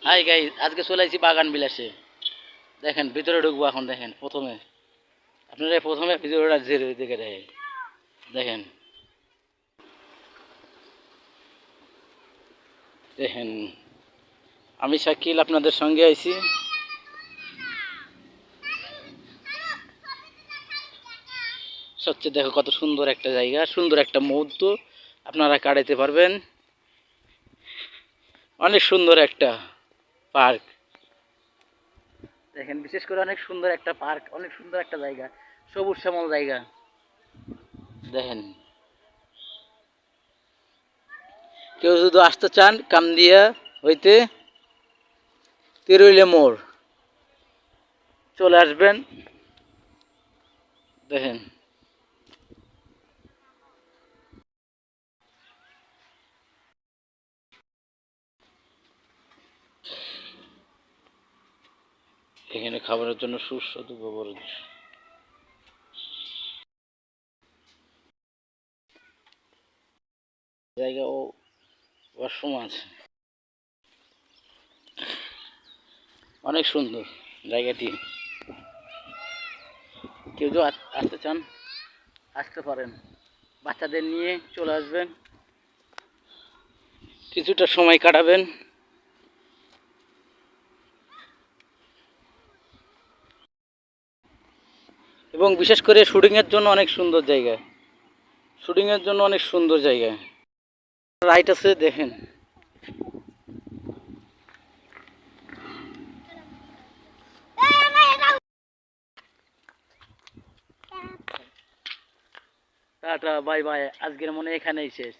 Hi guys, আজকে চলে আসছি বাগান বিলাসে। দেখেন ভিতরে ঢুকবো এখন। দেখেন প্রথমে ভিতরটা জেরে দেখে দেখেন দেখেন আমি শাকিল আপনাদের সঙ্গে আইছি। সবচেয়ে দেখো কত সুন্দর একটা জায়গা, সুন্দর একটা মুহূর্ত আপনারা কাটাতে পারবেন। অনেক সুন্দর একটা পার্ক। দেখেন বিশেষ করে অনেক সুন্দর একটা পার্ক, অনেক সুন্দর একটা জায়গা, সবুজ শ্যামল জায়গা। দেখেন কেউ যদি আসতে চান কামদিয়া হইতে তিরুইলে মোড় চলে আসবেন। দেখেন এখানে খাবারের জন্য সুস্বাদু গোবর জায়গা ও ওয়াশরুম আছে। অনেক সুন্দর জায়গাটি। কেউ যদি আসতে চান আসতে পারেন, বাচ্চাদের নিয়ে চলে আসবেন, কিছুটা সময় কাটাবেন। এবং বিশেষ করে শুটিংয়ের জন্য অনেক সুন্দর জায়গা, শুটিংয়ের জন্য অনেক সুন্দর জায়গা। রাইট আছে দেখেন। টাটা বাই বাই, আজকের মনে এখানেই শেষ।